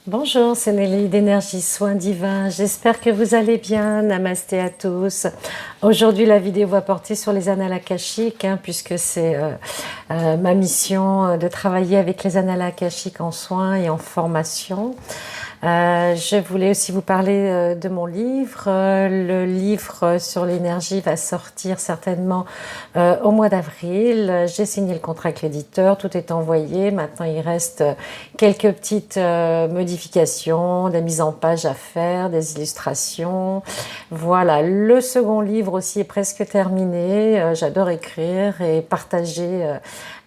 Bonjour, c'est Nelly d'Énergie Soins Divins. J'espère que vous allez bien. Namasté à tous. Aujourd'hui, la vidéo va porter sur les annales akashiques, puisque c'est ma mission de travailler avec les annales akashiques en soins et en formation. Je voulais aussi vous parler de mon livre. Le livre sur l'énergie va sortir certainement au mois d'avril. J'ai signé le contrat avec l'éditeur, tout est envoyé. Maintenant, il reste quelques petites modifications, des mises en page à faire, des illustrations. Voilà, le second livre aussi est presque terminé. J'adore écrire et partager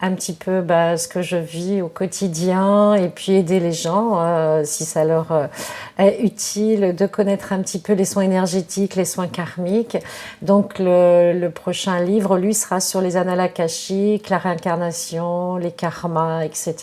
un petit peu ce que je vis au quotidien et puis aider les gens si ça leur est utile de connaître un petit peu les soins énergétiques, les soins karmiques. Donc le prochain livre, lui, sera sur les annales akashiques, la réincarnation, les karmas, etc.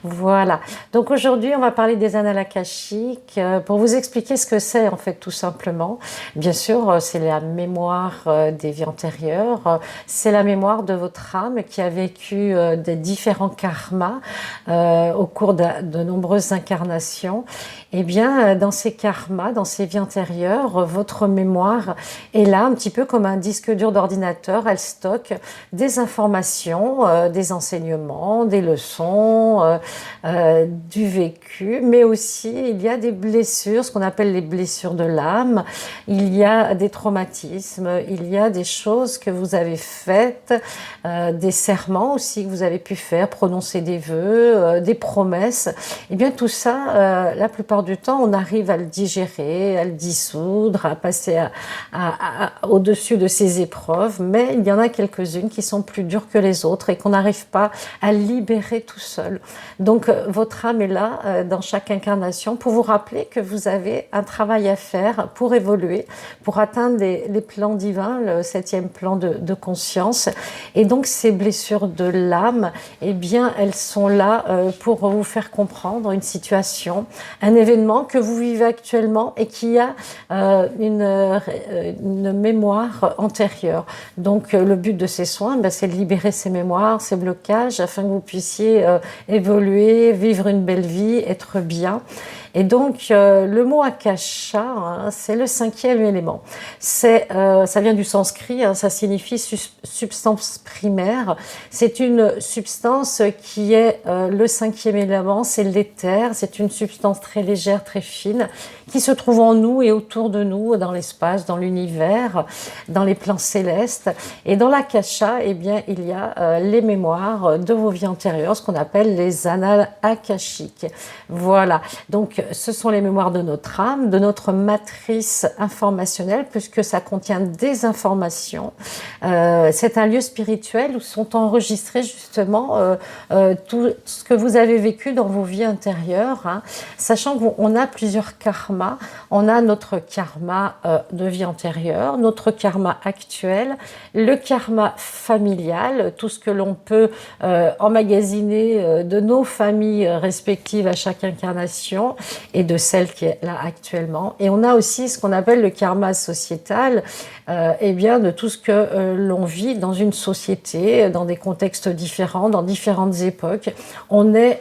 Voilà. Donc aujourd'hui, on va parler des annales akashiques pour vous expliquer ce que c'est en fait tout simplement. Bien sûr, c'est la mémoire des vies antérieures, c'est la mémoire de votre âme qui a vécu des différents karmas au cours de nombreuses incarnations. Et bien, dans ces karmas, dans ces vies antérieures, votre mémoire est là, un petit peu comme un disque dur d'ordinateur. Elle stocke des informations, des enseignements, des leçons, du vécu, mais aussi il y a des blessures, ce qu'on appelle les blessures de l'âme. Il y a des traumatismes, il y a des choses que vous avez faites, des serments aussi que vous avez pu faire, prononcer des vœux, des promesses. Et bien tout ça, la plupart du temps, on arrive à le digérer, à le dissoudre, à passer au-dessus de ces épreuves, mais il y en a quelques-unes qui sont plus dures que les autres et qu'on n'arrive pas à libérer tout seul. Donc votre âme est là dans chaque incarnation pour vous rappeler que vous avez un travail à faire pour évoluer, pour atteindre les plans divins, le 7e plan de conscience. Et donc ces blessures de l'âme, eh bien elles sont là pour vous faire comprendre une situation, un événement que vous vivez actuellement et qui a une mémoire antérieure. Donc le but de ces soins, c'est de libérer ces mémoires, ces blocages, afin que vous puissiez évoluer, vivre une belle vie, être bien. Et donc le mot akasha, c'est le 5e élément. Ça vient du sanskrit, ça signifie substance primaire. C'est une substance qui est le 5e élément, c'est l'éther. C'est une substance très légère, très fine, qui se trouve en nous et autour de nous, dans l'espace, dans l'univers, dans les plans célestes. Et dans l'akasha, eh bien, il y a les mémoires de vos vies antérieures, ce qu'on appelle les annales akashiques. Voilà. Donc ce sont les mémoires de notre âme, de notre matrice informationnelle, puisque ça contient des informations. C'est un lieu spirituel où sont enregistrés justement tout ce que vous avez vécu dans vos vies antérieures, sachant qu'on a plusieurs karmas. On a notre karma de vie antérieure, notre karma actuel, le karma familial, tout ce que l'on peut emmagasiner de nos familles respectives à chaque incarnation et de celle qui est là actuellement. Et on a aussi ce qu'on appelle le karma sociétal, eh bien de tout ce que l'on vit dans une société, dans des contextes différents, dans différentes époques. On est,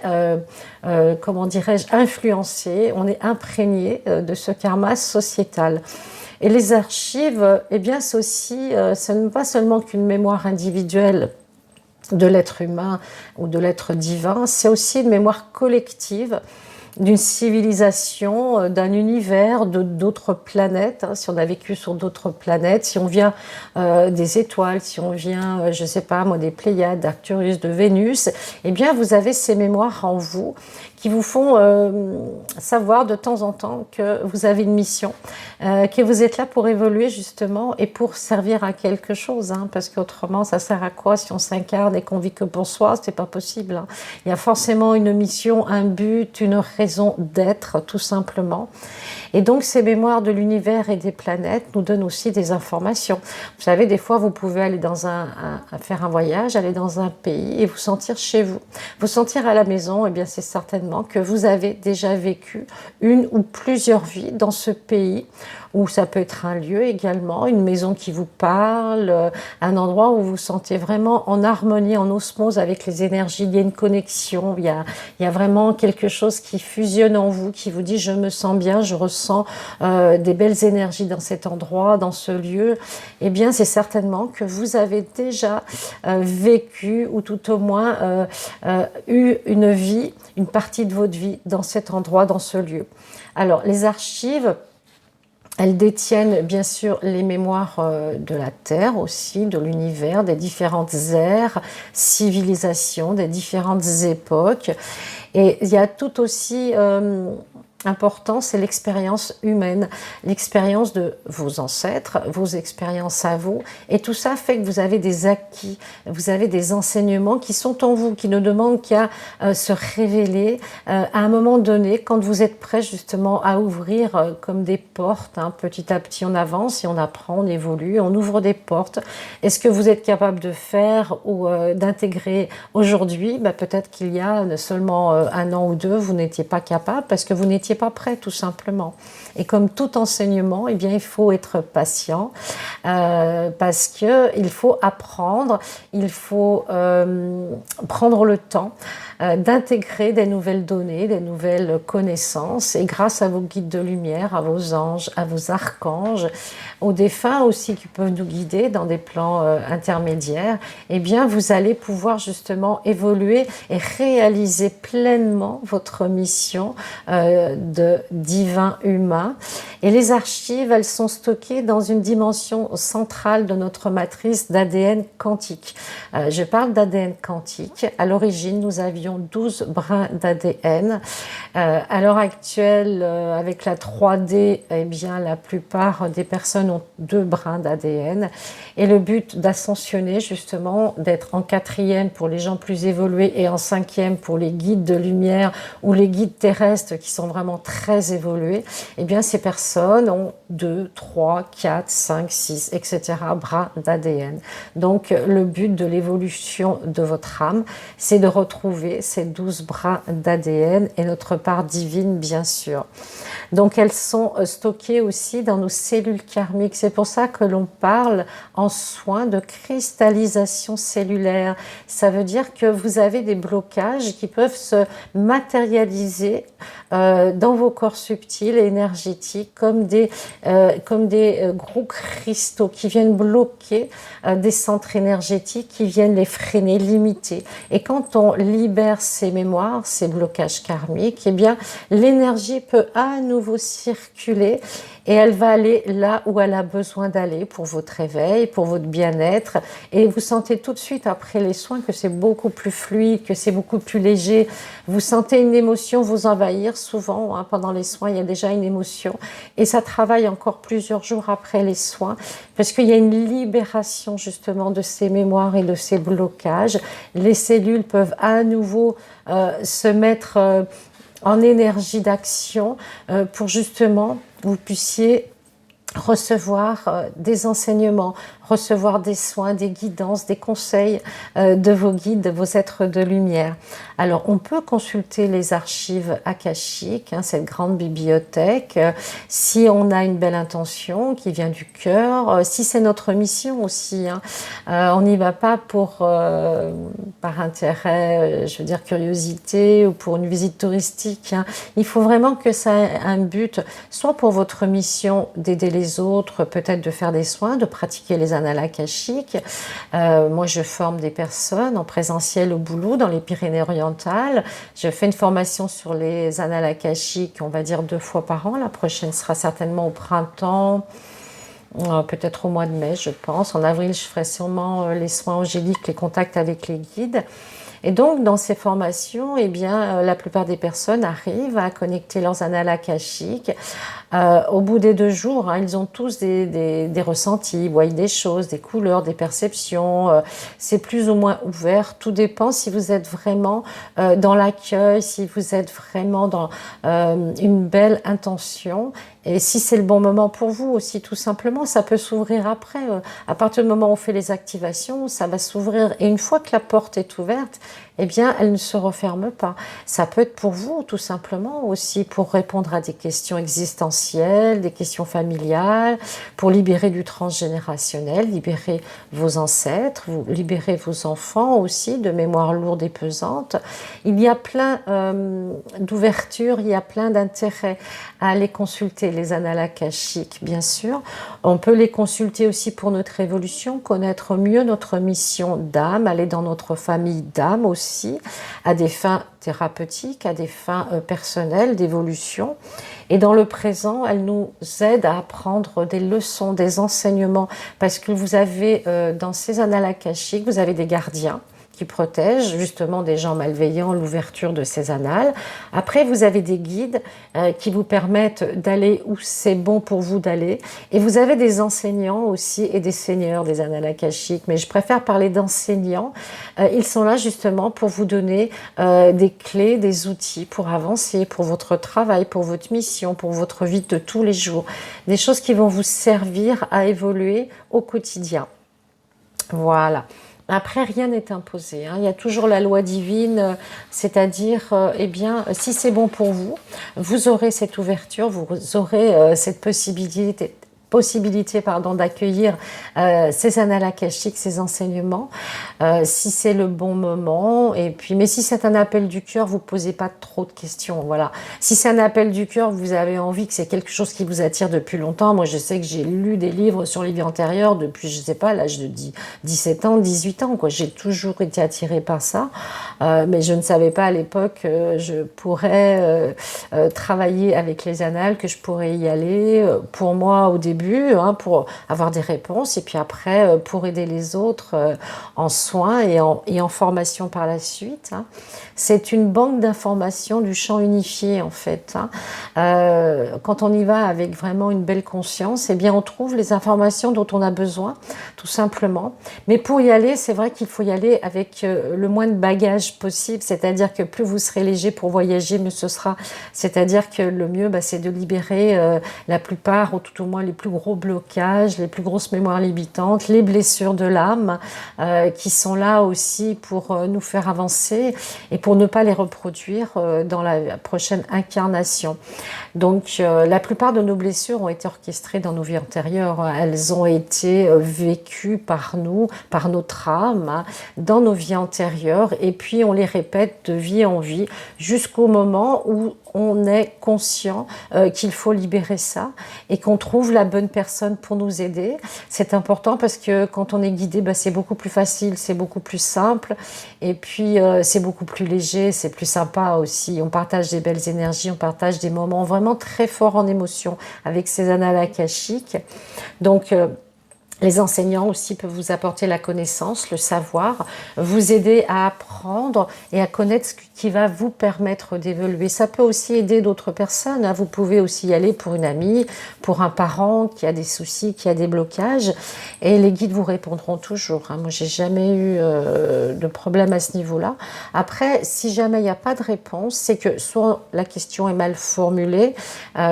comment dirais-je, influencé, on est imprégné de ce karma sociétal. Et les archives, eh bien c'est aussi, ce n'est pas seulement qu'une mémoire individuelle de l'être humain ou de l'être divin, c'est aussi une mémoire collective d'une civilisation, d'un univers, d'autres planètes, si on a vécu sur d'autres planètes, si on vient des étoiles, si on vient, je ne sais pas moi, des Pléiades, d'Arcturus, de Vénus, eh bien vous avez ces mémoires en vous qui vous font savoir de temps en temps que vous avez une mission, que vous êtes là pour évoluer justement et pour servir à quelque chose, parce qu'autrement ça sert à quoi si on s'incarne et qu'on vit que pour soi, c'est pas possible. Il y a forcément une mission, un but, une raison d'être tout simplement. Et donc ces mémoires de l'univers et des planètes nous donnent aussi des informations. Vous savez, des fois vous pouvez aller faire un voyage, aller dans un pays et vous sentir chez vous. Vous sentir à la maison, eh bien c'est certainement certainement que vous avez déjà vécu une ou plusieurs vies dans ce pays, ou ça peut être un lieu également, une maison qui vous parle, un endroit où vous vous sentez vraiment en harmonie, en osmose avec les énergies, il y a une connexion, il y a vraiment quelque chose qui fusionne en vous, qui vous dit je me sens bien, je ressens des belles énergies dans cet endroit, dans ce lieu. Eh bien c'est certainement que vous avez déjà vécu, ou tout au moins eu une vie, une partie de votre vie dans cet endroit, dans ce lieu. Alors les archives, elles détiennent bien sûr les mémoires de la Terre aussi, de l'univers, des différentes ères, civilisations, des différentes époques. Et il y a tout aussi important, c'est l'expérience humaine, l'expérience de vos ancêtres, vos expériences à vous. Et tout ça fait que vous avez des acquis, vous avez des enseignements qui sont en vous, qui ne demandent qu'à se révéler à un moment donné, quand vous êtes prêt justement à ouvrir comme des portes. Hein, petit à petit, on avance et on apprend, on évolue, on ouvre des portes. Est-ce que vous êtes capable de faire ou d'intégrer aujourd'hui? Peut-être qu'il y a seulement un an ou deux, vous n'étiez pas capable parce que vous n'étiez pas prêt, tout simplement. Et comme tout enseignement, eh bien, il faut être patient parce qu'il faut apprendre, il faut prendre le temps d'intégrer des nouvelles données, des nouvelles connaissances. Et grâce à vos guides de lumière, à vos anges, à vos archanges, aux défunts aussi qui peuvent nous guider dans des plans intermédiaires, eh bien, vous allez pouvoir justement évoluer et réaliser pleinement votre mission de divin humain. Et les archives, elles sont stockées dans une dimension centrale de notre matrice d'ADN quantique. Je parle d'ADN quantique. À l'origine, nous avions 12 brins d'ADN. À l'heure actuelle, avec la 3D, eh bien, la plupart des personnes ont 2 brins d'ADN. Et le but d'ascensionner, justement, d'être en 4e pour les gens plus évolués et en 5e pour les guides de lumière ou les guides terrestres qui sont vraiment très évolués, eh bien, ces personnes ont 2, 3, 4, 5, 6, etc. brins d'ADN. Donc, le but de l'évolution de votre âme, c'est de retrouver ces 12 brins d'ADN et notre part divine, bien sûr. Donc, elles sont stockées aussi dans nos cellules karmiques. C'est pour ça que l'on parle en soins de cristallisation cellulaire. Ça veut dire que vous avez des blocages qui peuvent se matérialiser dans vos corps subtils et énergétiques comme des gros cristaux qui viennent bloquer des centres énergétiques, qui viennent les freiner, limiter. Et quand on libère ces mémoires, ces blocages karmiques, eh bien l'énergie peut à nouveau circuler et elle va aller là où elle a besoin d'aller pour votre réveil, pour votre bien-être. Et vous sentez tout de suite après les soins que c'est beaucoup plus fluide, que c'est beaucoup plus léger. Vous sentez une émotion vous envahir souvent. Hein, pendant les soins, il y a déjà une émotion. Et ça travaille encore plusieurs jours après les soins parce qu'il y a une libération justement de ces mémoires et de ces blocages. Les cellules peuvent à nouveau se mettre en énergie d'action pour justement vous puissiez recevoir des enseignements, recevoir des soins, des guidances, des conseils de vos guides, de vos êtres de lumière. Alors, on peut consulter les archives akashiques, hein, cette grande bibliothèque, si on a une belle intention qui vient du cœur, si c'est notre mission aussi. Hein. On n'y va pas pour par intérêt, je veux dire curiosité, ou pour une visite touristique. Hein. Il faut vraiment que ça ait un but, soit pour votre mission d'aider les autres, peut-être de faire des soins, de pratiquer les annales akashiques. Moi, je forme des personnes en présentiel au boulot dans les Pyrénées-Orientales. Je fais une formation sur les annales akashiques, on va dire 2 fois par an. La prochaine sera certainement au printemps, peut-être au mois de mai, je pense. En avril, je ferai sûrement les soins angéliques, les contacts avec les guides. Et donc, dans ces formations, eh bien, la plupart des personnes arrivent à connecter leurs annales akashiques. Au bout des 2 jours, hein, ils ont tous des ressentis, ils voient des choses, des couleurs, des perceptions. C'est plus ou moins ouvert. Tout dépend si vous êtes vraiment dans l'accueil, si vous êtes vraiment dans une belle intention. Et si c'est le bon moment pour vous aussi, tout simplement, ça peut s'ouvrir après. À partir du moment où on fait les activations, ça va s'ouvrir. Et une fois que la porte est ouverte, eh bien, elle ne se referme pas. Ça peut être pour vous, tout simplement, aussi pour répondre à des questions existentielles, des questions familiales, pour libérer du transgénérationnel, libérer vos ancêtres, vous libérer vos enfants aussi de mémoires lourdes et pesantes. Il y a plein d'ouvertures, il y a plein d'intérêts à aller consulter les annales akashiques, bien sûr. On peut les consulter aussi pour notre évolution, connaître mieux notre mission d'âme, aller dans notre famille d'âme aussi, à des fins thérapeutiques, à des fins personnelles, d'évolution. Et dans le présent, elle nous aide à apprendre des leçons, des enseignements, parce que vous avez, dans ces annales akashiques, vous avez des gardiens qui protègent justement des gens malveillants, l'ouverture de ces annales. Après, vous avez des guides qui vous permettent d'aller où c'est bon pour vous d'aller. Et vous avez des enseignants aussi et des seigneurs des annales akashiques. Mais je préfère parler d'enseignants. Ils sont là justement pour vous donner des clés, des outils pour avancer, pour votre travail, pour votre mission, pour votre vie de tous les jours. Des choses qui vont vous servir à évoluer au quotidien. Voilà. Après, rien n'est imposé, hein. Il y a toujours la loi divine, c'est-à-dire, eh bien, si c'est bon pour vous, vous aurez cette ouverture, vous aurez cette possibilité d'accueillir ces annales akashiques, ces enseignements, si c'est le bon moment. Et puis, mais si c'est un appel du cœur, vous posez pas trop de questions. Voilà. Si c'est un appel du cœur, vous avez envie que c'est quelque chose qui vous attire depuis longtemps. Moi, je sais que j'ai lu des livres sur les vies antérieures depuis, je sais pas, l'âge de 17 ans, 18 ans, quoi. J'ai toujours été attirée par ça, mais je ne savais pas à l'époque que je pourrais travailler avec les annales, que je pourrais y aller. Pour moi, au début, pour avoir des réponses, et puis après pour aider les autres en soins et en formation par la suite. C'est une banque d'informations du champ unifié en fait. Quand on y va avec vraiment une belle conscience, eh bien on trouve les informations dont on a besoin, tout simplement. Mais pour y aller, c'est vrai qu'il faut y aller avec le moins de bagages possible, c'est-à-dire que plus vous serez léger pour voyager, mieux ce sera. C'est-à-dire que le mieux, c'est de libérer la plupart, ou tout au moins les plus gros blocages, les plus grosses mémoires limitantes, les blessures de l'âme qui sont là aussi pour nous faire avancer et pour ne pas les reproduire dans la prochaine incarnation. Donc la plupart de nos blessures ont été orchestrées dans nos vies antérieures. Elles ont été vécues par nous, par notre âme, dans nos vies antérieures, et puis on les répète de vie en vie jusqu'au moment où on est conscient qu'il faut libérer ça et qu'on trouve la bonne personne pour nous aider. C'est important parce que quand on est guidé, c'est beaucoup plus facile, c'est beaucoup plus simple, et puis c'est beaucoup plus léger, c'est plus sympa aussi. On partage des belles énergies, on partage des moments vraiment très forts en émotion avec ces annales akashiques. Donc les enseignants aussi peuvent vous apporter la connaissance, le savoir, vous aider à apprendre et à connaître ce qui va vous permettre d'évoluer. Ça peut aussi aider d'autres personnes. Vous pouvez aussi y aller pour une amie, pour un parent qui a des soucis, qui a des blocages. Et les guides vous répondront toujours. Moi, j'ai jamais eu de problème à ce niveau-là. Après, si jamais il n'y a pas de réponse, c'est que soit la question est mal formulée,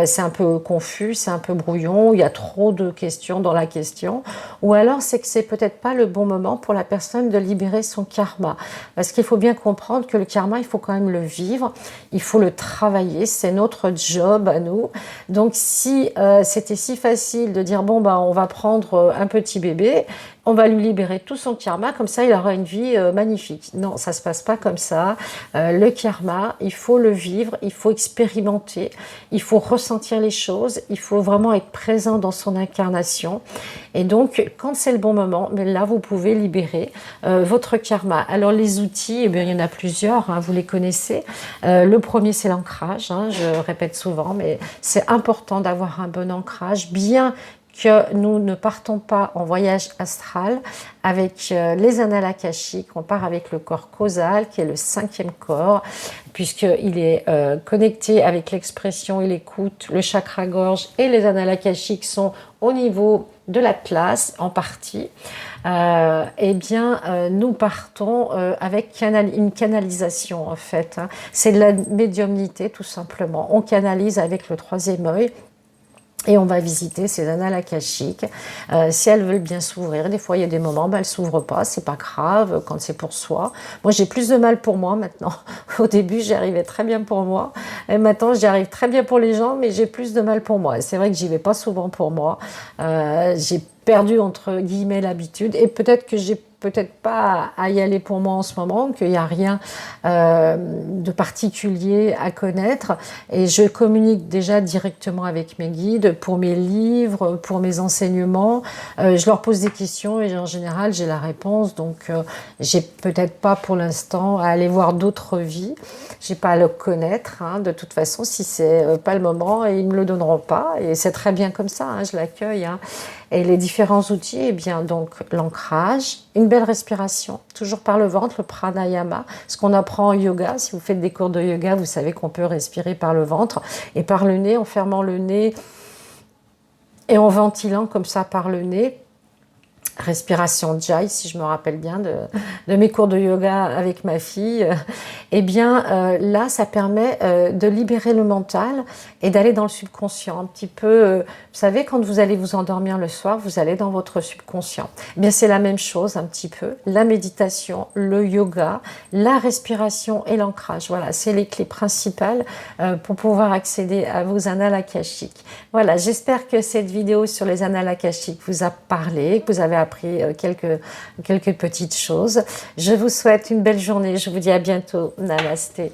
c'est un peu confus, c'est un peu brouillon, il y a trop de questions dans la question. Ou alors c'est que c'est peut-être pas le bon moment pour la personne de libérer son karma. Parce qu'il faut bien comprendre que le karma, il faut quand même le vivre, il faut le travailler, c'est notre job à nous. Donc si c'était si facile de dire bon on va prendre un petit bébé, on va lui libérer tout son karma, comme ça il aura une vie magnifique. Non, ça se passe pas comme ça. Le karma, il faut le vivre, il faut expérimenter, il faut ressentir les choses, il faut vraiment être présent dans son incarnation. Et donc, quand c'est le bon moment, là, vous pouvez libérer votre karma. Alors, les outils, il y en a plusieurs, vous les connaissez. Le premier, c'est l'ancrage, je répète souvent, mais c'est important d'avoir un bon ancrage, bien que nous ne partons pas en voyage astral avec les annales akashiques. On part avec le corps causal, qui est le 5e corps, puisqu'il est connecté avec l'expression et l'écoute, le chakra gorge, et les annales akashiques sont au niveau de l'Atlas en partie. Nous partons avec une canalisation en fait. C'est de la médiumnité tout simplement. On canalise avec le 3e œil. Et on va visiter ces annales akashiques. Si elles veulent bien s'ouvrir, des fois il y a des moments, elles ne s'ouvrent pas, c'est pas grave quand c'est pour soi. Moi j'ai plus de mal pour moi maintenant. Au début j'y arrivais très bien pour moi. Et maintenant j'y arrive très bien pour les gens, mais j'ai plus de mal pour moi. C'est vrai que j'y vais pas souvent pour moi. J'ai perdu entre guillemets l'habitude et peut-être que j'ai peut-être pas à y aller pour moi en ce moment, qu'il n'y a rien de particulier à connaître et je communique déjà directement avec mes guides pour mes livres, pour mes enseignements. Je leur pose des questions et en général j'ai la réponse, donc j'ai peut-être pas pour l'instant à aller voir d'autres vies, j'ai pas à le connaître, hein. De toute façon si c'est pas le moment ils me le donneront pas et c'est très bien comme ça, hein, je l'accueille, hein. Et les différents outils, eh bien donc l'ancrage, une belle respiration, toujours par le ventre, le pranayama, ce qu'on apprend en yoga. Si vous faites des cours de yoga, vous savez qu'on peut respirer par le ventre et par le nez, en fermant le nez et en ventilant comme ça par le nez. Respiration Jai, si je me rappelle bien de mes cours de yoga avec ma fille, eh bien là ça permet de libérer le mental et d'aller dans le subconscient un petit peu, vous savez quand vous allez vous endormir le soir, vous allez dans votre subconscient, eh bien c'est la même chose un petit peu, la méditation, le yoga, la respiration et l'ancrage, voilà c'est les clés principales pour pouvoir accéder à vos annales akashiques. Voilà, j'espère que cette vidéo sur les annales akashiques vous a parlé, que vous avez appris quelques petites choses. Je vous souhaite une belle journée. Je vous dis à bientôt. Namasté.